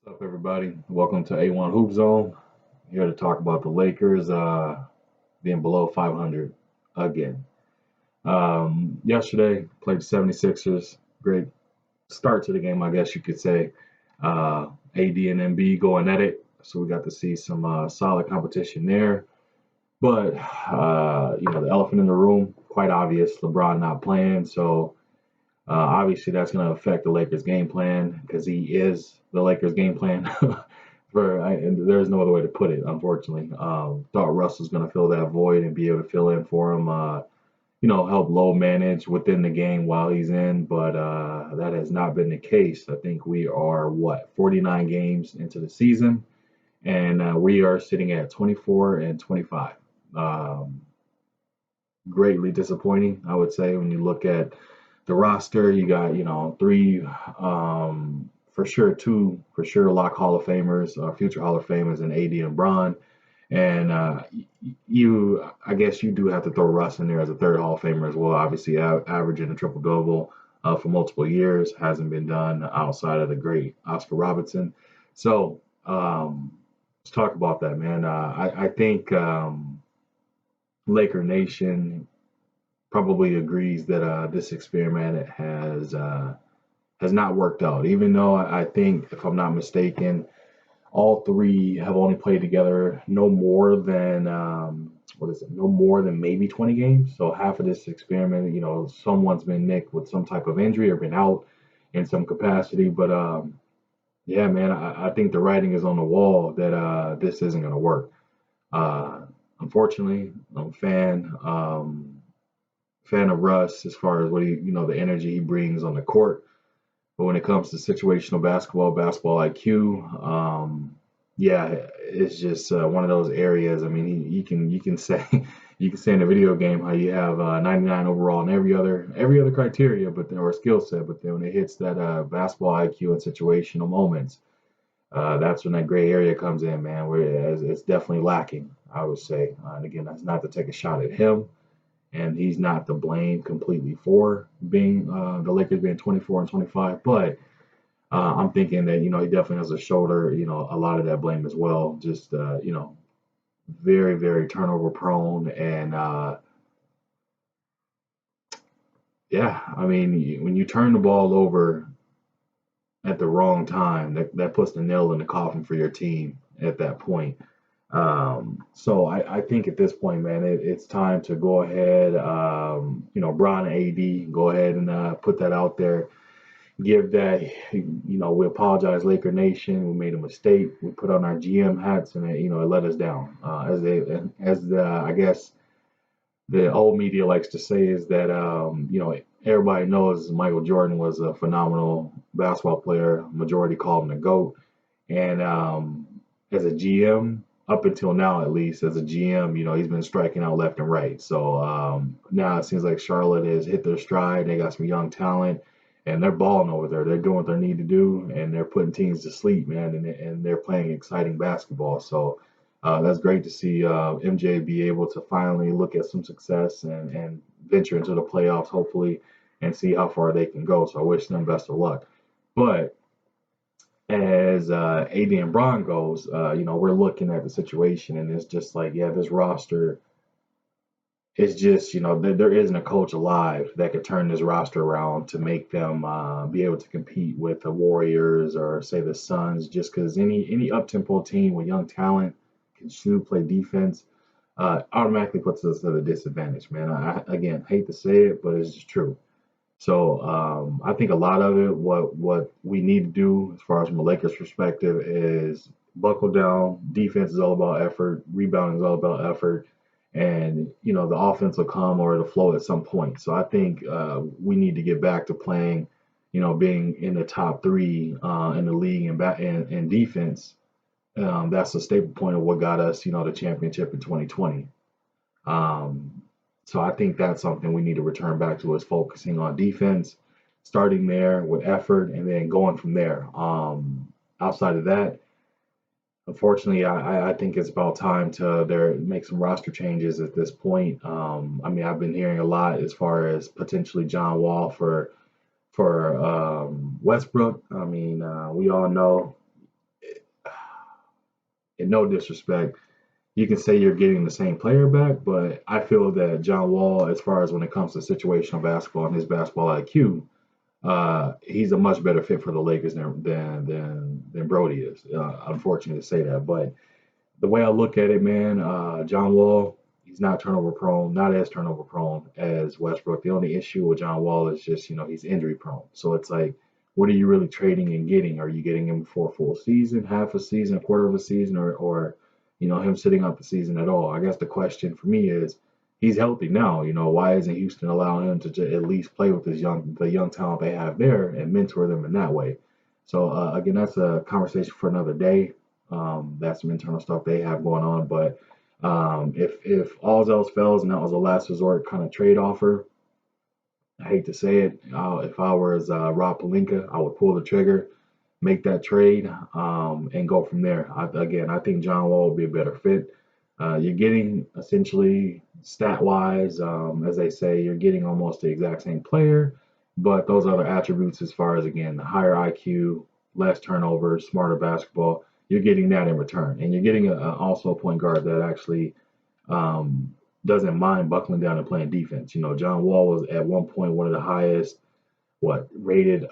What's up, everybody? Welcome to A1 Hoop Zone. Here to talk about the Lakers being below 500 again. Yesterday, played the 76ers. Great start to the game, I guess you could say. AD and MB going at it. So we got to see some solid competition there. But, the elephant in the room, quite obvious, LeBron not playing. So obviously, that's going to affect the Lakers' game plan because he is the Lakers' game plan. And there's no other way to put it, unfortunately. Thought Russ was going to fill that void and be able to fill in for him. Help low manage within the game while he's in, but that has not been the case. I think we are 49 games into the season, and we are sitting at 24 and 25. Um, Greatly disappointing, I would say, when you look at the roster. You got, three, for sure, two, for sure, lock Hall of Famers, future Hall of Famers, and AD and Bron. And I guess you do have to throw Russ in there as a third Hall of Famer as well. Obviously, averaging a triple double for multiple years hasn't been done outside of the great Oscar Robertson. So let's talk about that, man. I think Laker Nation probably agrees that this experiment has not worked out. Even though I think, if I'm not mistaken, all three have only played together no more than what is it? No more than maybe 20 games. So half of this experiment, someone's been nicked with some type of injury or been out in some capacity. But yeah, man, I think the writing is on the wall that this isn't going to work. Uh, Unfortunately, I'm a fan of Russ as far as the energy he brings on the court. But when it comes to situational basketball IQ, yeah, it's just one of those areas. I mean, you can say you can say in a video game how you have 99 overall in every other criteria, but then or skill set. But then when it hits that basketball IQ and situational moments, that's when that gray area comes in, man. Where it's definitely lacking, I would say. And again, that's not to take a shot at him, and he's not to blame completely for being the Lakers being 24 and 25. But I'm thinking that he definitely has a shoulder, a lot of that blame as well. Just very very turnover prone, and yeah, I mean when you turn the ball over at the wrong time, that puts the nail in the coffin for your team at that point. So I think at this point, man, it's time to go ahead. Bron and AD, go ahead and put that out there. Give that, we apologize, Laker Nation. We made a mistake. We put on our GM hats, and it let us down. I guess the old media likes to say is that everybody knows Michael Jordan was a phenomenal basketball player. Majority call him the GOAT, and as a GM, up until now at least, as a GM, he's been striking out left and right. So now it seems like Charlotte has hit their stride. They got some young talent, and they're balling over there. They're doing what they need to do, and they're putting teams to sleep, man. And they're playing exciting basketball. So that's great to see MJ be able to finally look at some success and venture into the playoffs, hopefully, and see how far they can go. So I wish them best of luck. But as AD and Bron goes, we're looking at the situation, and it's just like, yeah, this roster is just, there isn't a coach alive that could turn this roster around to make them be able to compete with the Warriors or say the Suns. Just because any up tempo team with young talent can shoot, play defense, automatically puts us at a disadvantage, man. Again, hate to say it, but it's just true. So I think a lot of it, what we need to do as far as from a Lakers perspective, is buckle down. Defense is all about effort. Rebounding is all about effort, and the offense will come or it'll flow at some point. So I think we need to get back to playing, being in the top three in the league and defense. That's a staple point of what got us, the championship in 2020. Um, so I think that's something we need to return back to, is focusing on defense, starting there with effort, and then going from there. Outside of that, unfortunately, I think it's about time to make some roster changes at this point. I mean, I've been hearing a lot as far as potentially John Wall for Westbrook. I mean, we all know and no disrespect, you can say you're getting the same player back, but I feel that John Wall, as far as when it comes to situational basketball and his basketball IQ, he's a much better fit for the Lakers than Brody is. Unfortunate to say that, but the way I look at it, man, John Wall, he's not turnover prone, not as turnover prone as Westbrook. The only issue with John Wall is just, he's injury prone. So it's like, what are you really trading and getting? Are you getting him for a full season, half a season, a quarter of a season, or him sitting out the season at all? I guess the question for me is, he's healthy now. Why isn't Houston allowing him to at least play with the young talent they have there and mentor them in that way? So again, that's a conversation for another day. That's some internal stuff they have going on. But if all else fails and that was a last resort kind of trade offer, I hate to say it, if I was Rob Pelinka, I would pull the trigger, make that trade, and go from there. I think John Wall would be a better fit. You're getting essentially stat wise, as they say, you're getting almost the exact same player, but those other attributes, as far as again, the higher IQ, less turnovers, smarter basketball, you're getting that in return. And you're getting also a point guard that actually um, doesn't mind buckling down and playing defense. John Wall was at one point one of the highest, rated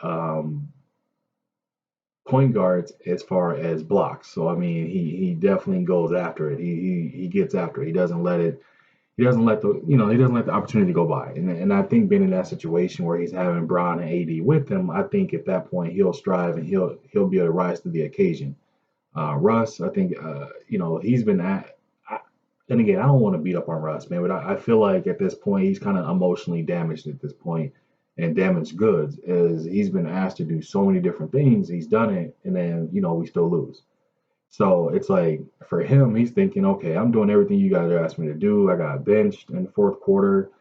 point guards as far as blocks. So I mean, he definitely goes after it. He gets after it. He doesn't let it. He doesn't let the opportunity go by. And I think being in that situation where he's having Bron and AD with him, I think at that point he'll strive and he'll be able to rise to the occasion. Russ, I think he's been at. And again, I don't want to beat up on Russ, man, but I feel like at this point he's kind of emotionally damaged at this point and damaged goods as he's been asked to do so many different things. He's done it, and then we still lose. So it's like for him, he's thinking, okay, I'm doing everything you guys are asking me to do. I got benched in the fourth quarter.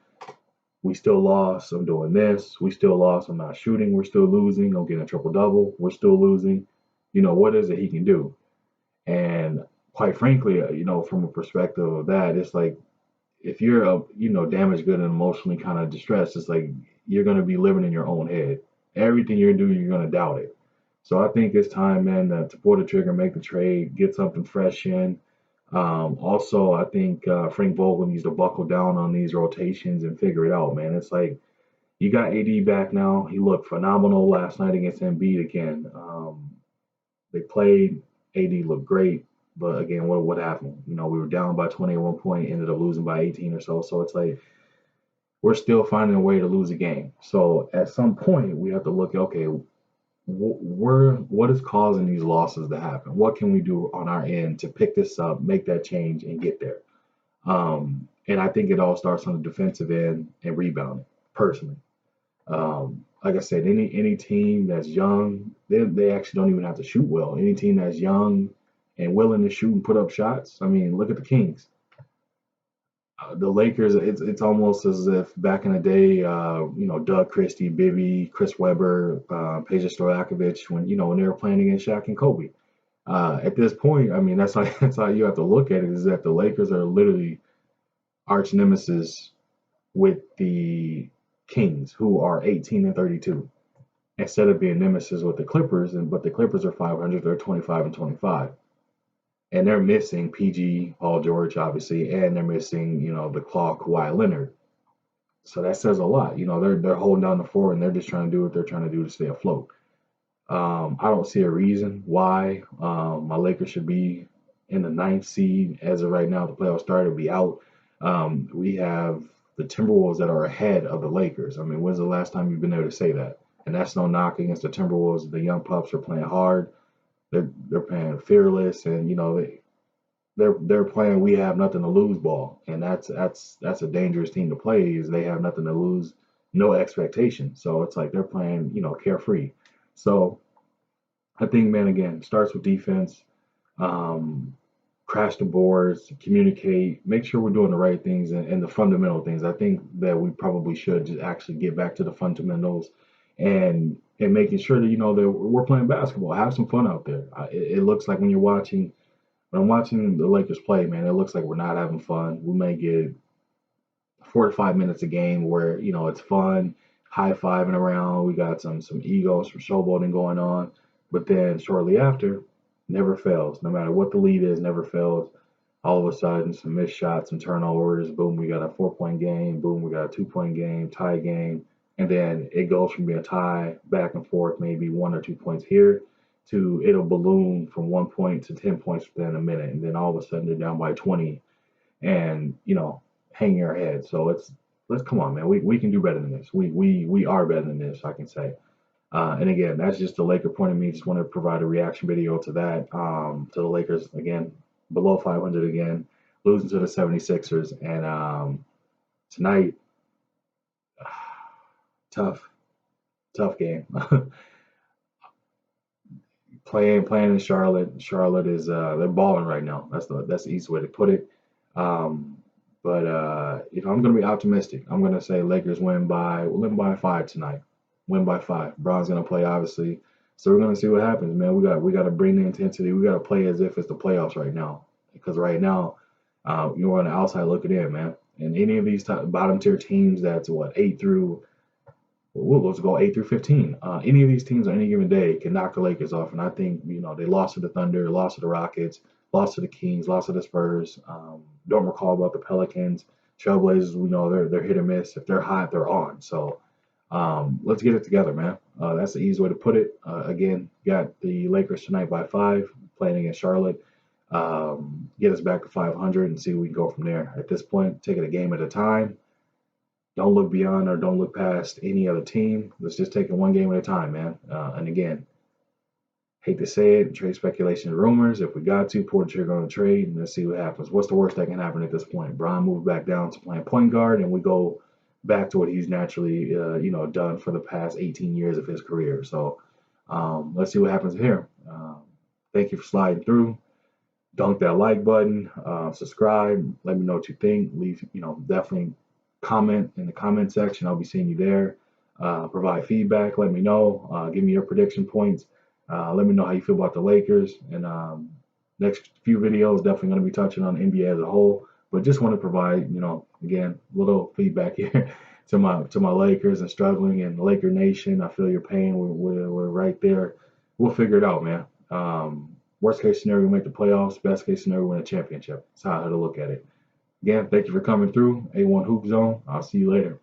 We still lost. I'm doing this. We still lost. I'm not shooting. We're still losing. I'm getting a triple double. We're still losing. What is it he can do? And quite frankly, from a perspective of that, it's like if you're damaged good and emotionally kind of distressed, it's like you're gonna be living in your own head. Everything you're doing, you're gonna doubt it. So I think it's time, man, to pull the trigger, make the trade, get something fresh in. Also, I think Frank Vogel needs to buckle down on these rotations and figure it out, man. It's like you got AD back now. He looked phenomenal last night against Embiid again. They played. AD looked great, but again, what happened? We were down by 20 at one point, ended up losing by 18 or so. So it's like we're still finding a way to lose a game. So at some point, we have to look. Okay, what is causing these losses to happen? What can we do on our end to pick this up, make that change, and get there? And I think it all starts on the defensive end and rebounding. Personally, like I said, any team that's young, they actually don't even have to shoot well. Any team that's young and willing to shoot and put up shots. I mean, look at the Kings. The Lakers, it's almost as if back in the day, Doug Christie, Bibby, Chris Webber, Peja Stojakovic, when they were playing against Shaq and Kobe. At this point, I mean, that's how you have to look at it. Is that the Lakers are literally arch nemesis with the Kings, who are 18 and 32, instead of being nemesis with the Clippers. But the Clippers are 500; they're 25 and 25. And they're missing PG, Paul George, obviously, and they're missing, the clock, Kawhi Leonard. So that says a lot. They're holding down the fort and they're just trying to do what they're trying to do to stay afloat. I don't see a reason why my Lakers should be in the ninth seed as of right now. The playoffs started to be out. We have the Timberwolves that are ahead of the Lakers. I mean, when's the last time you've been able to say that? And that's no knock against the Timberwolves. The young pups are playing hard. They're playing fearless, and they're playing we have nothing to lose ball, and that's a dangerous team to play. Is they have nothing to lose, no expectation. So it's like they're playing carefree. So I think, man, again, starts with defense. Um, Crash the boards, communicate, make sure we're doing the right things and the fundamental things. I think that we probably should just actually get back to the fundamentals and making sure that that we're playing basketball. Have some fun out there. It looks like when I'm watching the Lakers play, man, it looks like we're not having fun. We may get 4 to 5 minutes a game where it's fun, high fiving around. We got some ego, some showboating going on, but then shortly after, Never fails. No matter what the lead is, never fails. All of a sudden, some missed shots, some turnovers. Boom, we got a 4 point game. Boom, we got a 2 point game, tie game. And then it goes from being a tie back and forth, maybe 1 or 2 points here, to it'll balloon from 1 point to 10 points within a minute. And then all of a sudden they're down by 20 and, hanging our head. So let's come on, man. We can do better than this. We are better than this, I can say. And again, that's just the Laker point of me. Just want to provide a reaction video to that. To the Lakers, again, below 500 again, losing to the 76ers. And tonight, tough, tough game. playing in Charlotte. Charlotte is they're balling right now. That's the easy way to put it. Um, but I'm gonna be optimistic. I'm gonna say Lakers win by 5 tonight. Win by 5. Bron's gonna play obviously, so we're gonna see what happens, man. We got to bring the intensity. We got to play as if it's the playoffs right now, because right now you're on the outside looking in, man. And any of these bottom tier teams that's what 8 through let's go 8 through 15. Any of these teams on any given day can knock the Lakers off, and I think they lost to the Thunder, lost to the Rockets, lost to the Kings, lost to the Spurs. Don't recall about the Pelicans, Trailblazers. We know they're hit or miss. If they're hot, they're on. So let's get it together, man. That's the easy way to put it. Again, got the Lakers tonight by 5, playing against Charlotte. Get us back to 500 and see where we can go from there. At this point, take it a game at a time. Don't look beyond or don't look past any other team. Let's just take it one game at a time, man. And again, hate to say it, trade speculation and rumors. If we got to, pull the trigger on the trade and let's see what happens. What's the worst that can happen at this point? Bron moved back down to playing point guard and we go back to what he's naturally, done for the past 18 years of his career. So let's see what happens here. Thank you for sliding through. Dunk that like button, subscribe. Let me know what you think. Leave, definitely comment in the comment section. I'll be seeing you there. Provide feedback. Let me know. Give me your prediction points. Let me know how you feel about the Lakers. And next few videos, definitely going to be touching on the NBA as a whole. But just want to provide, again, a little feedback here to my Lakers and struggling and Laker Nation. I feel your pain. We're right there. We'll figure it out, man. Worst case scenario, we make the playoffs. Best case scenario, we win a championship. That's how I had to look at it. Again, thank you for coming through. A1 Hoop Zone. I'll see you later.